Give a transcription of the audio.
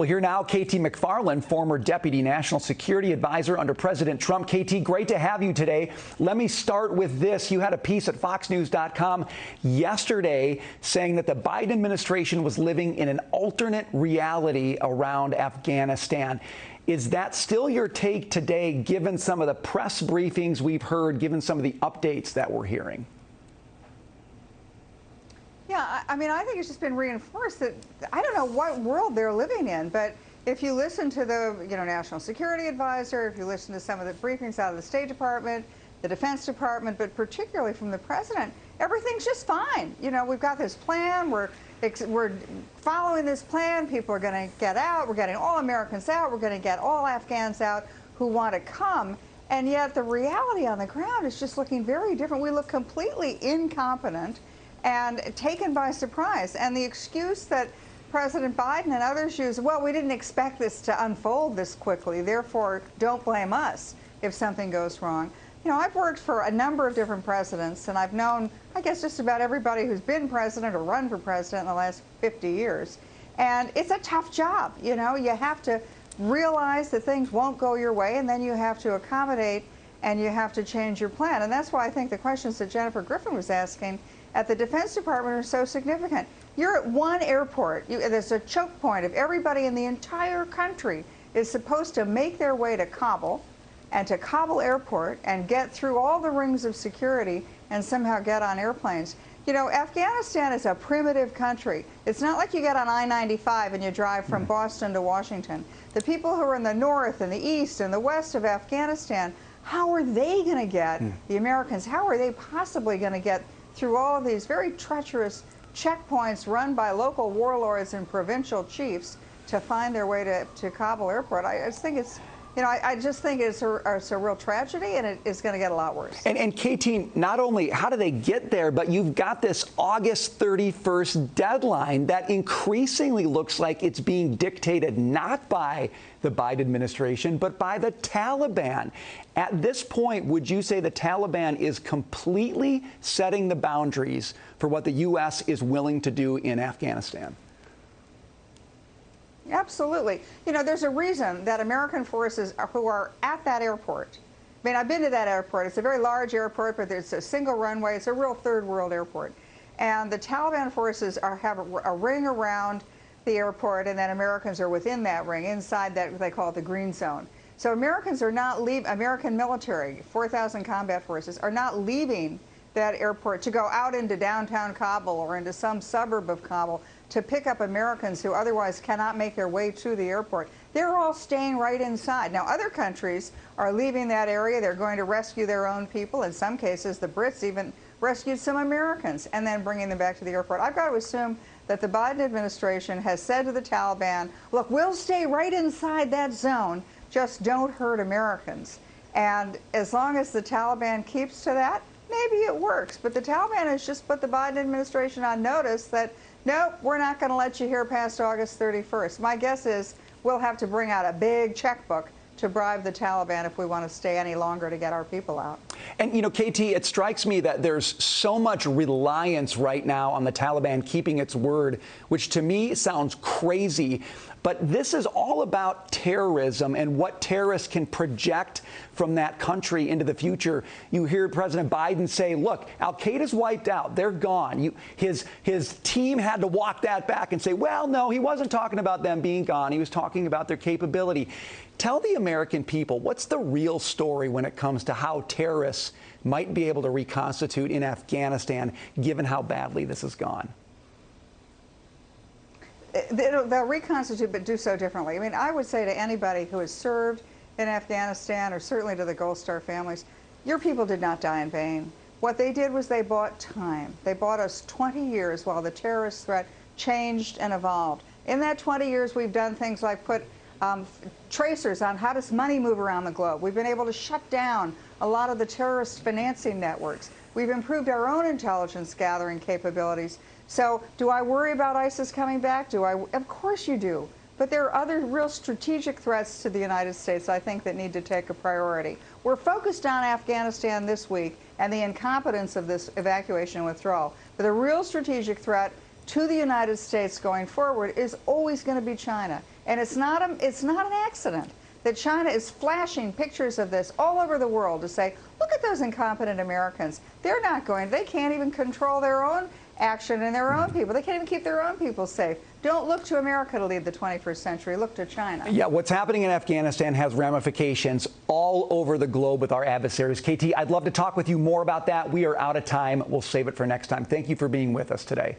Well, here now, KT McFarland, former Deputy National Security Advisor under President Trump. KT, great to have you today. Let me start with this. You had a piece at foxnews.com yesterday saying that the Biden administration was living in an alternate reality around Afghanistan. Is that still your take today, given some of the press briefings we've heard, given some of the updates that we're hearing? Yeah, I mean, I think it's just been reinforced that I don't know what world they're living in, but if you listen to the, National Security Advisor, if you listen to some of the briefings out of the State Department, the Defense Department, but particularly from the President, everything's just fine. We've got this plan. We're following this plan. People are going to get out. We're getting all Americans out. We're going to get all Afghans out who want to come. And yet the reality on the ground is just looking very different. We look completely incompetent and taken by surprise. And the excuse that President Biden and others use, well, we didn't expect this to unfold this quickly, therefore don't blame us if something goes wrong. I've worked for a number of different presidents, and I've known, I guess, just about everybody who's been president or run for president in the last 50 years. And it's a tough job. You have to realize that things won't go your way, and then you have to accommodate and you have to change your plan. And that's why I think the questions that Jennifer Griffin was asking at the Defense Department are so significant. You're at one airport. There's a choke point of everybody in the entire country is supposed to make their way to Kabul and to Kabul Airport and get through all the rings of security and somehow get on airplanes. Afghanistan is a primitive country. It's not like you get on I-95 and you drive from Boston to Washington. The people who are in the north and the east and the west of Afghanistan, how are they going to get, the Americans, how are they possibly going to get through all of these very treacherous checkpoints run by local warlords and provincial chiefs to find their way to Kabul Airport? I just think it's, I just think it's a real tragedy, and it is going to get a lot worse. And KT, not only how do they get there, but you've got this August 31st deadline that increasingly looks like it's being dictated not by the Biden administration, but by the Taliban. At this point, would you say the Taliban is completely setting the boundaries for what the U.S. is willing to do in Afghanistan? Absolutely. There's a reason that American forces who are at that airport, I mean, I've been to that airport. It's a very large airport, but there's a single runway. It's a real third world airport. And the Taliban forces have a ring around the airport, and then Americans are within that ring, inside that they call it the green zone. So Americans are not American military, 4,000 combat forces, are not leaving that airport to go out into downtown Kabul or into some suburb of Kabul to pick up Americans who otherwise cannot make their way to the airport. They're all staying right inside. Now, other countries are leaving that area. They're going to rescue their own people. In some cases, the Brits even rescued some Americans and then bringing them back to the airport. I've got to assume that the Biden administration has said to the Taliban, look, we'll stay right inside that zone, just don't hurt Americans. And as long as the Taliban keeps to that, maybe it works. But the Taliban has just put the Biden administration on notice that, nope, we're not going to let you here past August 31st. My guess is we'll have to bring out a big checkbook to bribe the Taliban if we want to stay any longer to get our people out. And, KT, it strikes me that there's so much reliance right now on the Taliban keeping its word, which to me sounds crazy. But this is all about terrorism and what terrorists can project from that country into the future. You hear President Biden say, look, al-Qaeda's wiped out. They're gone. His team had to walk that back and say, well, no, he wasn't talking about them being gone. He was talking about their capability. Tell the American people, what's the real story when it comes to how terrorists might be able to reconstitute in Afghanistan, given how badly this has gone? They'll reconstitute, but do so differently. I mean, I would say to anybody who has served in Afghanistan, or certainly to the Gold Star families, your people did not die in vain. What they did was they bought time. They bought us 20 years while the terrorist threat changed and evolved. In that 20 years, we've done things like put tracers on how does money move around the globe. We've been able to shut down a lot of the terrorist financing networks. We've improved our own intelligence gathering capabilities. So do I worry about ISIS coming back? Of course you do. But there are other real strategic threats to the United States, I think, that need to take a priority. We're focused on Afghanistan this week and the incompetence of this evacuation and withdrawal. But the real strategic threat to the United States going forward is always going to be China. And it's not an accident that China is flashing pictures of this all over the world to say, look at those incompetent Americans. They can't even control their own action and their own people. They can't even keep their own people safe. Don't look to America to lead the 21st century. Look to China. Yeah, what's happening in Afghanistan has ramifications all over the globe with our adversaries. KT, I'd love to talk with you more about that. We are out of time. We'll save it for next time. Thank you for being with us today.